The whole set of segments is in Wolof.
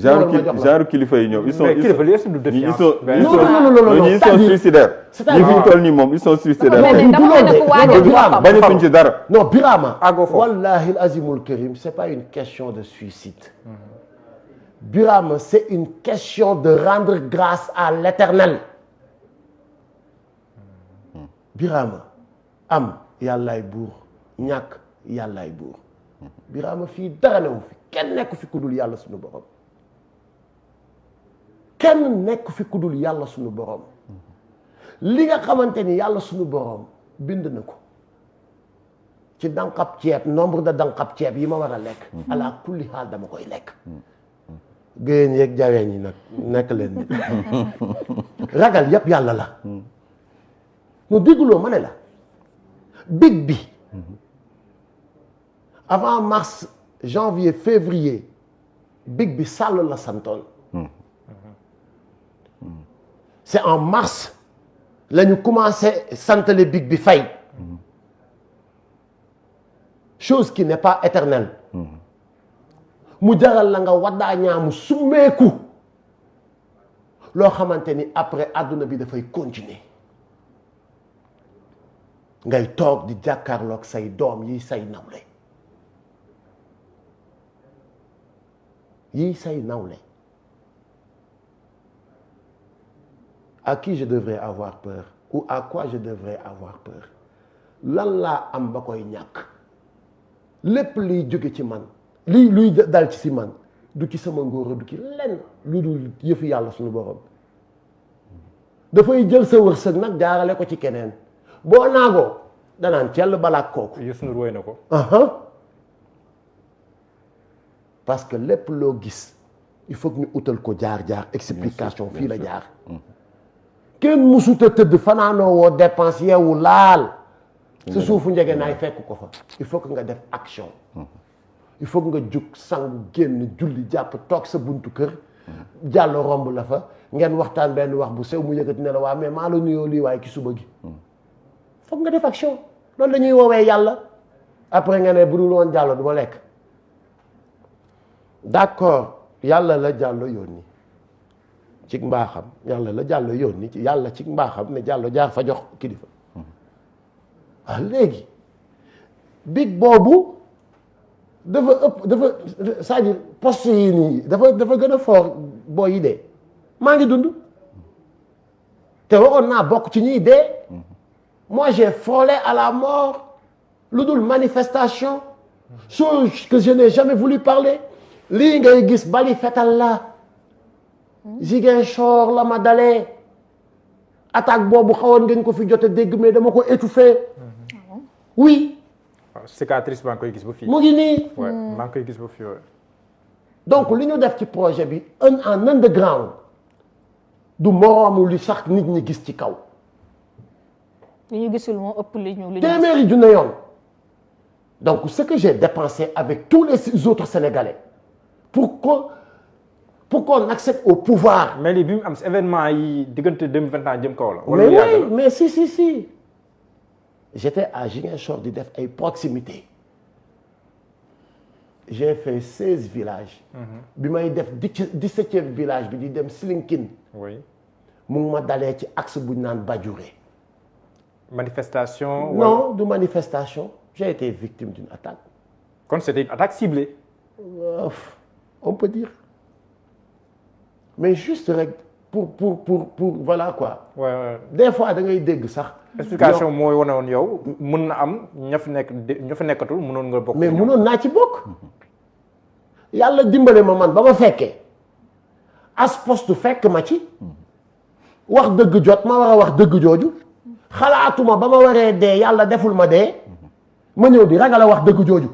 genre kilifa yi ñoom ils sont suicidaires. c'est-à-dire fi ñu toll nii moom ils sont suicidaires. bañatuñ ci dara. non Birama wallahi al-azimul karim c'est pas une question de suicide. Birama c'est une question de rendre grâce à l'éternel. Birama am yàllaay buur ñàkk yàllaay buur Birama fii dara newu fi kenn nekk fi ku dul yàlla suñu borom kenn nekk fi ku dul yàlla suñu borom li nga xamante ni yàlla suñu borom bind na ko ci danqab ceeb nombre de danqab ceeb yi ma war a lekk ala kulli xaal dama koy lekk géyéen yeeg jaween yi nag nekk leen nit ragal yépp yàlla la nu dégguloo ma ne la big bi avant mars janvier février big bi Sall la santoon c'est en mars la ñu commencé santale big bi Faye chose qui n'est pas éternelle mu jaral la nga waddaa ñaamu summeeku loo xamante ni après àdduna bi dafay continuer ngay toog di jàkkaarloog say doom yi say nawle à qui je devrais avoir peur ou à quoi je devrais avoir peur lan laa am ba koy ñàkk lépp liy jóge ci man luy dal ci si man du ci sama ngóora du ci lenn lu dul yëfu yàlla suñu borom dafay jël sa wërsëg nag jaarale ko ci keneen boo naagoo danaan cell balaak kooku Youssou Ndour woy na ko parce que lépp loo gis il faut que ñu utal ko jaar-jaar explication fii la jaar kenn musuta tëdd fanaanoo woo dépense yeewu laal sa suufu njege naay fekk ko fa il faut que nga def action il faut que nga jug sangu génn julli jàpp toog sa buntu kër jàll romb la fa ngeen waxtaan benn wax bu sew mu yëkkati ne la waa mais maa la nuyoo lii waaye ci suba gi foog nga def action loolu la ñuy woowee yàlla après nga ne bu dul woon jàllo du ma lekk d'accord yàlla la jàllo yónni ci mbaaxam yàlla la jàllo yónni ci yàlla ci mbaaxam ne jàllo jaar fa jox kilifa waaw léegi big boobu dafa ëpp dafa c'est-à-dire poste yi nii dafa gën a fort boo yi dee maa ngi dund te waroon naa bokk ci ñuy dee moi j'ai frôlé à la mort lu dul manifestation chose que je n'ai jamais voulu parler lii ngay gis bali fetal la Ziguinchor la ma dalee attaque boobu xawoon ngeen ko fi jote dégg mais dama ko étouffé oui cicatrice maa ngi koy gis ba fii mu ngi nii maa ngi koy gis ba fii donc li ñu def ci projet bi en underground du moroomu li sax nit ñi gis ci kaw li ñu gisul moo ëpp li ñu téeméeri junne yoon donc ce que j'ai dépensé avec tous les autres Sénégalais pour qu'on accède au pouvoir. mais lii bi mu am si événement yi diggante 2021 jëm kaw la. mais oui mais si j'étais à Ziguinchor di def ay proximité j'ai fait 16 villages. bi may def 17e village bi di dem Slinkin. oui mu ngi ma dalee ci axe bu ñu naan Badiouré. manifestation. non du manifestation j'ai été victime d'une attaque. kon c'était une attaque ciblée. On peut dire mais juste rek pour voilà quoi. des fois da ngay dégg sax. explication mooy wane woon yow mën na am ña fa nekkatul mënoon nga bokk. mais mënoon naa ci bokk. yàlla dimbale ma man ba ma fekkee as poste fekk ma ci wax dëgg jot ma war a wax dëgg jooju xalaatuma ba ma waree dee yàlla deful ma dee ma ñëw di ragal a wax dëgg jooju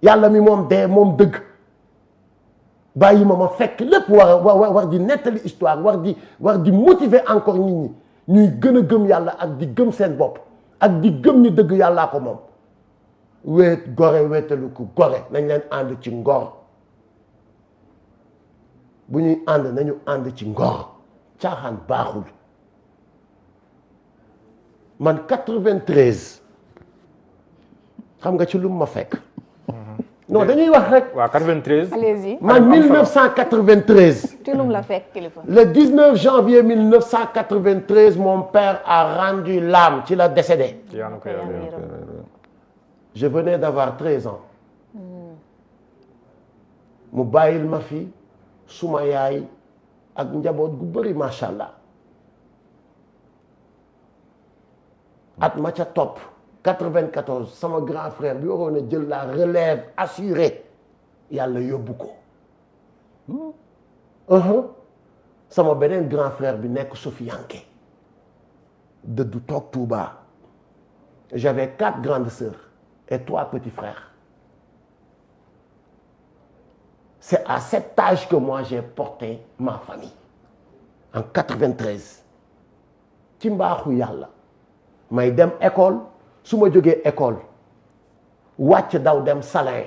yàlla mi moom dee moom dëgg. bàyyi ma fekk lépp war di nettali histoire war di motiver encore nit ñi ñuy gën a gëm yàlla ak di gëm seen bopp ak di gëm ni dëgg yàllaa ko moom wéet gore wéetalu ko gore nañ leen ànd ci ngor bu ñuy ànd nañu ànd ci ngor caaxaan baaxul man 93 xam nga ci lu ma fekk non dañuy wax rek. waaw 93. allez-y. man 1993. ci lum la fekk kilifa. le 19 janvier 1993 mon père a rendu l'âme ci la décédé. je venais d'avoir 13 ans. mu bàyyil ma fi suma yaay ak njaboot gu bëri macha allah. at ma ca topp 94 sama grand frère bi waroon a jël la relève assurée yàlla yóbbu ko. sama beneen grand frère bi nekk Sofianke dëddu toog Touba. j'avais 4 grandes sœurs et 3 petits frères. c'est à cet âge que moi j'ai porté ma famille en 93 ci mbaaxu yàlla. may dem école su ma jógee école wàcc daw dem Salin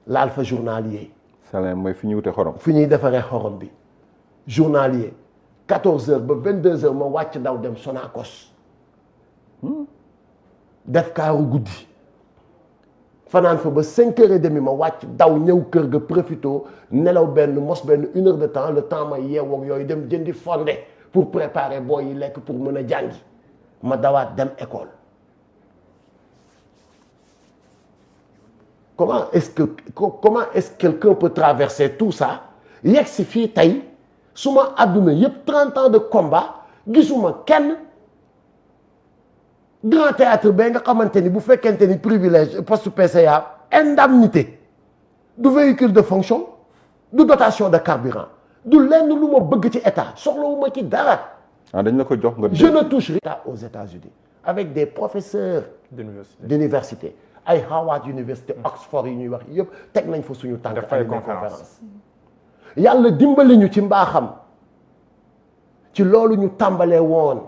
laal fa journalier. Salin mooy fi ñuy wute xorom. fi ñuy defaree xorom bi journalier 14h ba 22h ma wàcc daw dem Sonacos def kaaru guddi fanaan fa ba 5h30 ma wàcc daw ñëw kër ga profito nelaw mos benn 1 heure de temps le temps ma yeewoog yooyu dem jëndi fondé pour préparer booy yi lekk pour mën a jàngi. ma dawaat dem école. comment est-ce que quelqu'un peut traverser tout ça yegg si fii tey suma àdduna yëpp 30 ans de combat gisuma kenn grand théâtre ba nga xamante ni bu fekkente ni privilège poste PCA indemnité du véhicule de fonction du dotation de carburant du lenn lu ma bëgg ci état soxlawuma ci dara. dañ la ko jox nga. je ne touche rien aux États-Unis avec des professeurs d'université ay Harvard University Oxford yi ñuy wax yëpp teg nañ fa suñu tànk ay conférence yàlla dimbali ñu ci mbaaxam ci loolu ñu tàmbalee woon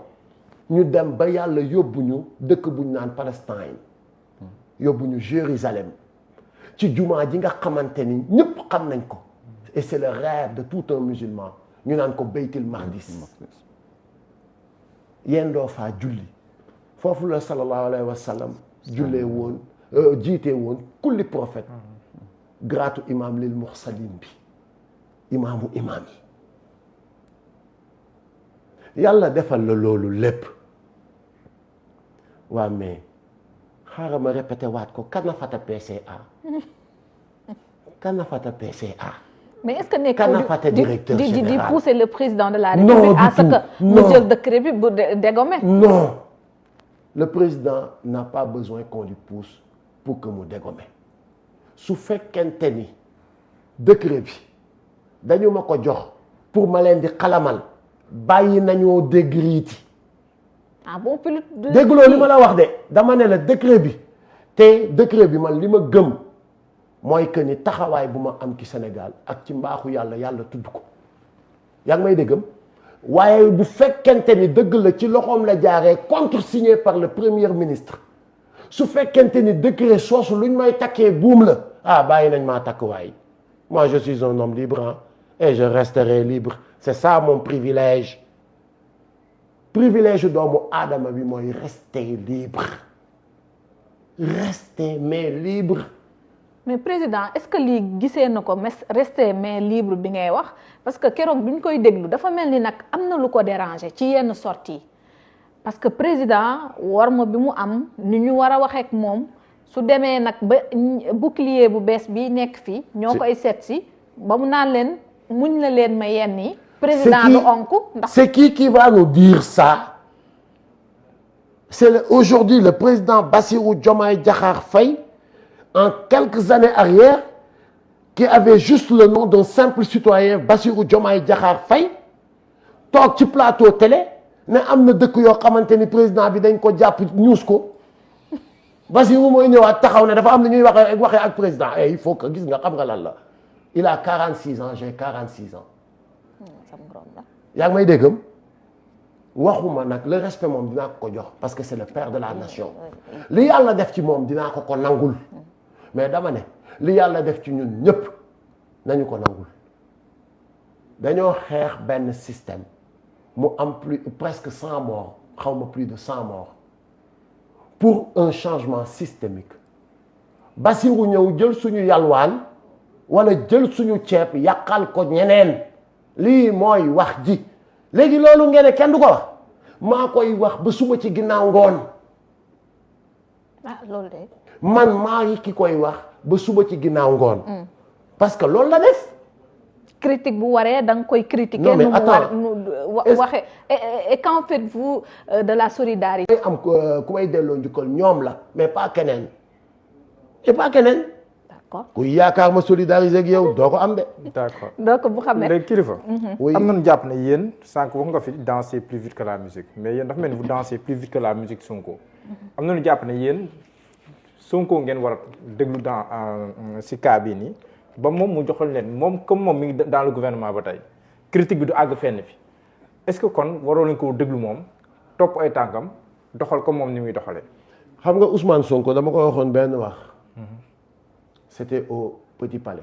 ñu dem ba yàlla yóbbu ñu dëkk bu ñu naan Palestine yóbbu ñu Jérusalem ci jumaa ji nga xamante ni ñëpp xam nañ ko et c'est le rêve de tout un musulman ñu naan ko Beytil Maqdis yendoo faa julli foofu la sallallahu alayhi wa sallam jullee woon jiitee woon kulli prophète gratu imam lil mursalin bi imaamu imaam yi yàlla defal la loolu lépp waa mais xaaral ma répété waat ko Kanafata PCA Kanafata PCA mais est-ce que nekk Kanafata directeur général di pousser le président de la République à ce que mu jël décret bi bu dégommer. Non, le président n'a pas besoin qu'on lui pousse pour que mu dégommer su fekkente ni décret bi dañu ma ko jox pour ma leen di xalamal bàyyi nañoo dégg riiti. ah bon plus de. dégguloo li ma la wax de dama ne la décret bi te décret bi man li ma gëm. mooy que ni taxawaay bu ma am ci Sénégal ak ci mbaaxu yàlla tudd ko yaa ngi may déggam waaye bu fekkente ni dëgg la ci loxoom la jaaree contresigné par le premier ministre su fekkente ni décret soosu luñ may takkee buum la bàyyi nañ maa takk waay moi je suis un homme libre et je resterai libre c'est ça mon privilège doomu aadama bi mooy rester libre rester mais libre. mais président est-ce que lii gisee na ko rester mais libre bi ngay wax parce que keroog bi ñu koy déglu dafa mel ni nag am na lu ko déranger ci yenn sorties parce que président war ma bi mu am ni ñu war a waxee ak moom su demee nag ba bouclier bu bees bi nekk fii ñoo koy seet si ba mu naan leen muñ la leen ma yenn yi président du onku ndax c'est qui va nous dire ça c'est aujourd'hui le président Bassirou Diomaye Diakhar Faye en quelques années arrière qui avait juste le nom d'un simple citoyen Bassirou Diomaye Diakhar Faye toog ci plateau télé ne am na dëkk yoo xamante ni président bi dañ ko jàpp ñuus ko Bassirou mooy ñëwaat taxaw ne dafa am na ñuy waxee ak président il faut que gis nga xam nga lan la il a 46 ans j'ai 46 ans yaa ngi may déggam waxuma nag le respect moom dinaa ko jox parce que c'est le père de la nation li yàlla def ci moom dinaa ko nangul mais dama ne li yàlla def ci ñun ñëpp nañu ko nangul dañoo xeex benn système mu am presque 100 morts xaw ma plus de 100 morts pour un changement systémique Bassirou ñëw jël suñu yalwaan wala jël suñu ceeb yàqal ko ñeneen lii mooy wax ji léegi loolu ngeen ne kenn du ko wax maa koy wax ba suba ci ginnaaw ngoon loolu de man maa ngi ki koy wax ba suba ci ginnaaw ngoon parce que loolu la def critique bu waree da nga koy critiquer. Non, mais nu mu attends. waxe et qu'en faites-vous de la solidarité? am ku may delloo njukkal ñoom la mais pas keneen et pas keneen D'accord. ku yaakaar ma solidariser ak yow doo ko am de d'accord donc bu xamee léegi kilifa. oui am nañu jàpp ne yéen sànq wax nga fi danser plus vite que la musique mais yéen dafa mel ni vous dansez plus vite que la musique Sonko. am nañu jàpp ne yéen Sonko ngeen war a déglu dans si cas bii nii ba moom mu joxal leen moom comme moom mi ngi dans le gouvernement ba tey critique bi du àgg fenn fi est-ce que kon waroo leen ko déglu moom topp ay tànkam doxal ko moom ni muy doxalee. xam nga Ousmane Sonko dama ko waxoon benn wax c'était au Petit Palais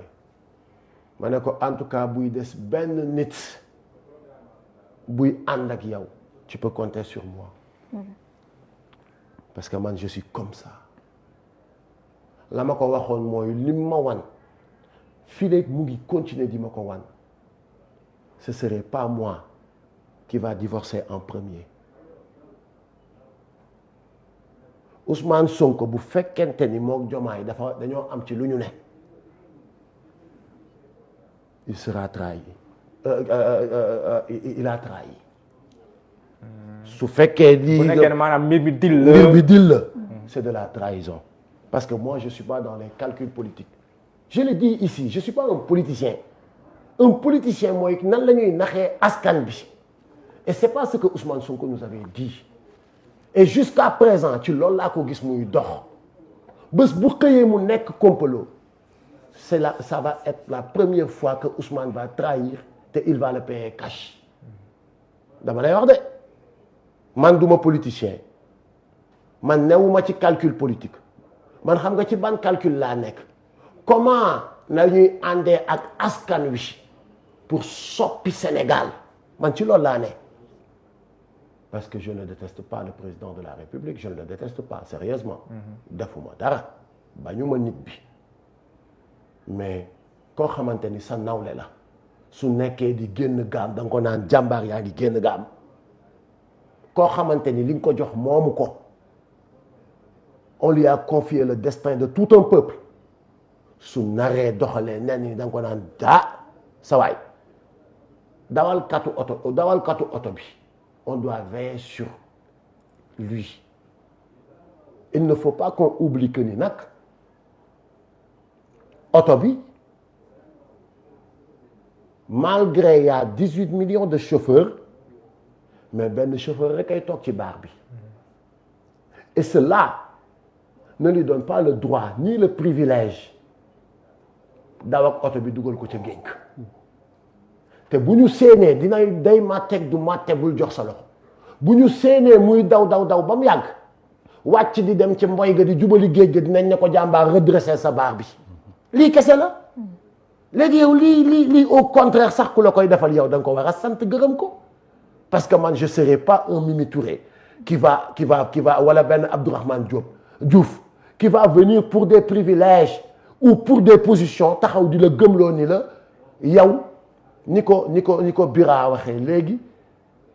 ma ne ko en tout cas buy des benn nit buy ànd ak yow tu peux compter sur moi parce que man je suis comme ça la ma ko waxoon mooy lim ma wan fii léegi mu ngi continuer di ma ko wan ce serait pas moi qui va divorcer en premier Ousmane Sonko bu fekkente ni mook Diomaye dañoo am ci lu ñu ne il sera trahi il a trahi su fekkee bu lii nekkee ne maanaam mbir bi dil la mbir bi dil la c'est de la trahison parce que moi je suis pas dans les calculs politiques je le dis ici je suis pas un politicien mooy nan la ñuy naxee askan bi et c'est pas ce que Ousmane Sonko nous avait dit et jusqu'à présent ci loolu laa ko gis muy dox bés bu xëyee mu nekk complot ça va être la première fois que Ousmane va trahir te il va le payer cash dama lay wax de man duma politicien man newuma ci calcul politique man xam nga ci ban calcul laa nekk comment la ñuy àndee ak askan wi pour soppi Sénégal man ci loolu laa ne parce que je ne déteste pas le président de la République je ne le déteste pas sérieusement defuma dara bañuma nit bi mais koo xamante ni sa nawle la su nekkee di génn gaam da nga ko naan jàmbaar yaa ngi génn gaam koo xamante ni li nga ko jox moomu ko on lui a confié le destin de tout un peuple su naree doxalee nen ni da nga ko naan sa waay dawalkatu oto bi on doit veiller sur lui il ne faut pas qu'on oublie que ni nag oto bi malgré il y a 18 millions de chauffeurs mais benn chauffeur rek ay toog ci baar bi et cela ne lui donne pas le droit ni le privilège daw ak oto bi dugal ko ca génk te bu ñu séenee day màtteeg du màtte bul jox sa loxo bu ñu séenee muy daw ba mu yàgg wàcc di dem ci mboy ga di jubali géej ga dinañ ne ko jàmbaar redresser sa baar bi lii kese la léegi yow lii au contraire sax ku la koy defal yow da nga ko war a sant gërëm ko parce que man je serai pas un Mimi Touré qui va wala benn Abdourahmane Diouf qui va venir pour des privilèges ou pour des positions taxaw di la gëmloo ni la yow ni ko Bira waxee léegi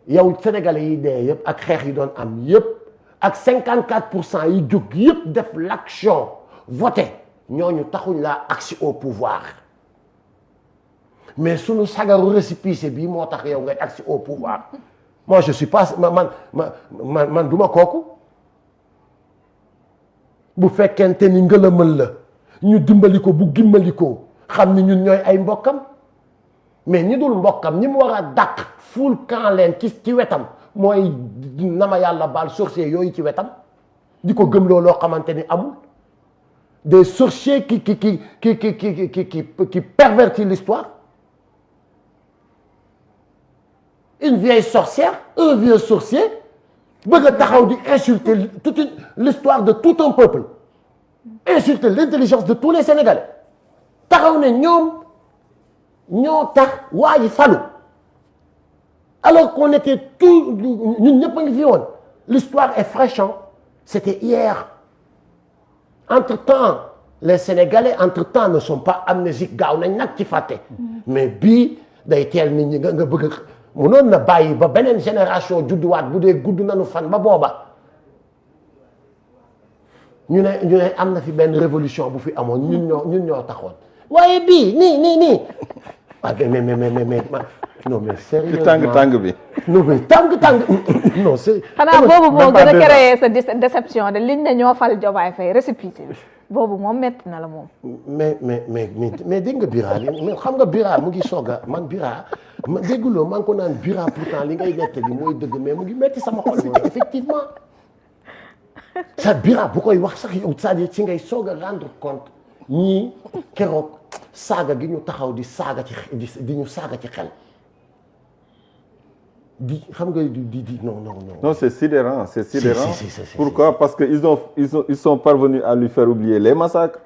yow sénégalais yi dee yëpp ak xeex yi doon am yëpp ak 54% yi jóg yëpp def l'action voté ñooñu taxuñ laa agsi au pouvoir mais sunu sagaru récépissé bii moo tax yow ngay agsi au pouvoir moi je suis pas man duma kooku bu fekkente ni ngëlëmal la ñu dimbali ko bu gimbali ko xam ni ñun ñooy ay mbokkam mais ñi dul mbokkam ñi mu war a dàq fuul kan leen ci wetam mooy nama yàlla baal sorcier yooyu ci wetam di ko gëmloo loo xamante ni amul des sorciers qui pervertit l'histoire une vieille sorcière un vieux sorcier bëgg a taxaw di insulter l'histoire de tout un peuple insulter l'intelligence de tous les Sénégalais taxaw ne ñoo tax waa ji falu alors qu'on était tout ñun ñëpp a ngi fi woon l'histoire est fraîche c'était hier entre-temps les Sénégalais entre-temps ne sont pas amnésiques gaaw nañ nag ci fàtte mais bii day teel nit ñi nga bëgg mënoon na bàyyi ba beneen génération judduwaat bu dee gudd nañu fan ba booba ñu ne am na fi benn révolution bu fi amoon ñun ñoo taxoon waaye bii nii ah mais non mais sérieusement tàng bi. non mais tàng non c'est. xanaa boobu moo gën a créer sa déception de liñ ne ñoo fal Diomaye Faye récépissé bi boobu moom metti na la moom. mais dégg nga Bira mais xam nga Bira mu ngi soog a man Bira ma dégguloo maa ngi ko naan Bira pourtant li ngay nettali mooy dëgg mais mu ngi metti sama xol bi effectivement. sa Bira bu koy wax sax yow c'est-à-dire ci ngay soog a rendre compte ñii keroog saaga gi ñu taxaw di saaga di ñu saaga ci xel. xam nga non c'est sidérant Si. Pourquoi? Parce que ils sont parvenus à lui faire oublier les massacres,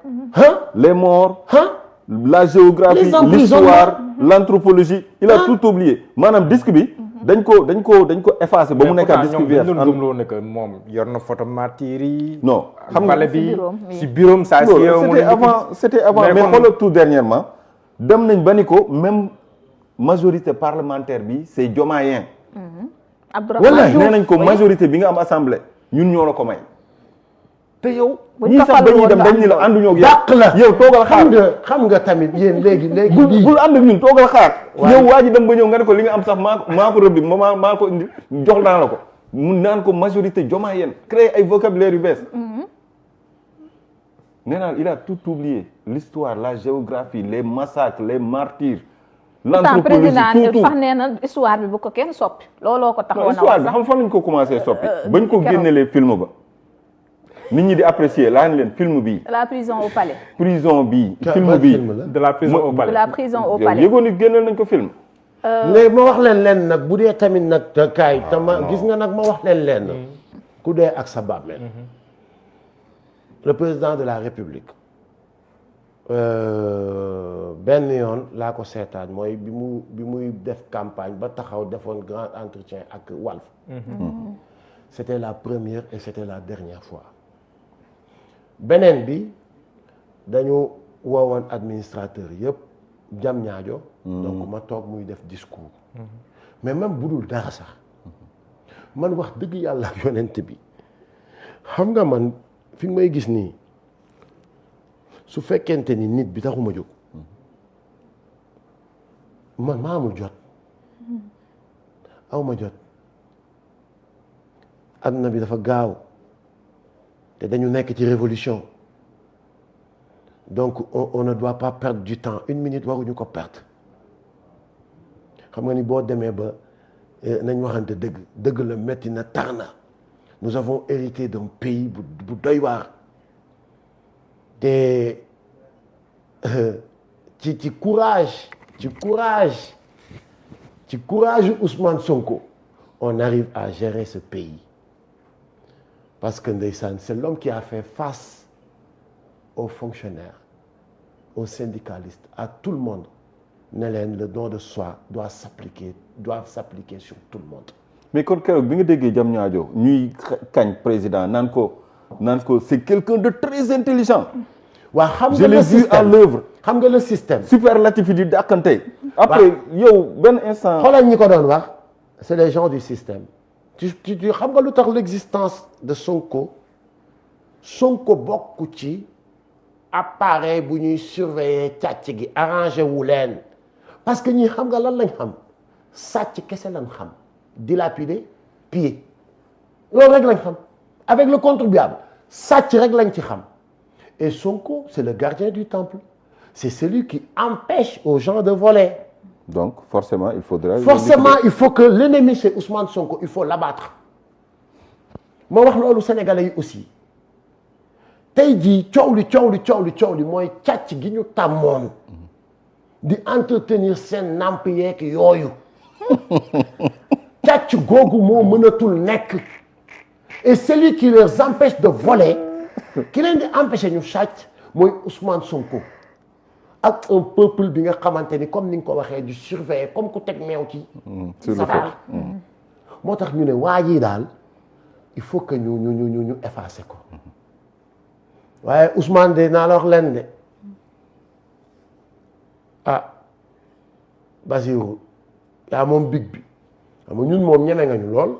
les morts, la géographie, l'histoire, l'anthropologie. Il a tout oublié. maanaam disque bi dañ ko effacé ba mu nekkaat disque vierge. mais pourtant ne que moom yor na photo martyr yi. non xam nga bi si bureau ça c'était avant mais xoolal tout dernièrement dem nañ ba ni ko même majorité parlementaire bi c'est diomayen. Abdourahmane Diouf nee nañ ko majorité bi nga am assemblée ñun ñoo la ko may. te yow. ñii sax dañuy dem dañ ni la ànduñoo ak yow. dàq la yow toogal xaar xam nga tamit yéen léegi. bul ànd ak ñun toogal xaar. yow waa ji dem ba ñëw nga ne ko li nga am sax maa ko rëbbi maa ko indi jox naa la ko mun naan ko majorité diomayenne créer ay vocabulaire yu bees. nee naa il a tout oublié l'histoire la géographie les massacres les martyrs. l'anthropologie président sax nee na histoire bi bu ko kenn soppi looloo ko taxoon histoire bi xam fan lañ ko commencé soppi bañ ko génnelee film ba nit ñi di apprécier laa leen film bii la prison au palais film bii de la prison au palais de la prison au palais yëgoon ni génneel nañ ko film léegi ma wax leen nag bu dee tamit nag kaay te ma gis nga nag ma wax leen ku dee ak sa bàmmeel le président de la République benn yoon laa ko seetaan mooy bi muy def campagne ba taxaw defoon grand entretien ak Walf. C'était la première et c'était la dernière fois. beneen bi dañu woowoon administrateur yëpp jam ñaajo donc ma toog muy def discours. mais même bu dul dara sax man wax dëgg yàlla ak yonent bi xam nga man fi may gis nii. su fekkente ni nit bi taxuma jóg man maa amul jot awma jot adduna bi dafa gaaw te dañu nekk ci révolution donc on ne doit pas perdre du temps une minute waruñu ko perdre xam nga ni boo demee ba nañ waxante dëgg la metti na tar na nous avons hérité d'un pays bu doy waar te ci courage Ousmane Sonko on arrive à gérer ce pays parce que ndeysaan c'est l'homme qui a fait face aux fonctionnaires aux syndicalistes à tout le monde ne leen le don de soi doit s'appliquer sur tout le monde. mais kon keroog bi nga déggee jam ñaajo ñuy kañ président naan ko c'est quelqu'un de très intelligent. waaw xam je nga l'ai le vu système à l'œuvre xam nga le système. superlatif yi di dàkkante. après yow benn instant. xoolal ñi ko doon wax c'est les gens du système. tu xam nga lu tax l'existence de Sonko bokk ci appareil bu ñuy surveiller càcc gi arrangé wu leen parce que ñi xam nga lan lañ xam sàcc kese lañ xam dilapider piller loolu rek lañ xam avec le contribuable sàcc rek lañ ci xam et Sonko c'est le gardien du temple c'est celui qui empêche aux gens de voler. donc forcément il faudra. il faut que l'ennemi c'est Ousmane Sonko il faut l'abattre ma wax loolu sénégalais yi aussi tey jii coow li mooy càcc gi ñu tàmmoon di entretenir seen namp yeeg yooyu càcc googu moo mënatul nekk et celui qui les empêche de voler ki leen di empêcher ñu sàcc mooy Ousmane Sonko ak un peuple bi nga xamante ni comme ni nga ko waxee du surveiller comme ku teg meew ci safara moo tax ñu ne waa jii daal il faut que ñu effacer ko waaye Ousmane de naa la wax leen de ah Basirou yaa moom big bi xam nga ñun moom ñeme nga ñu lool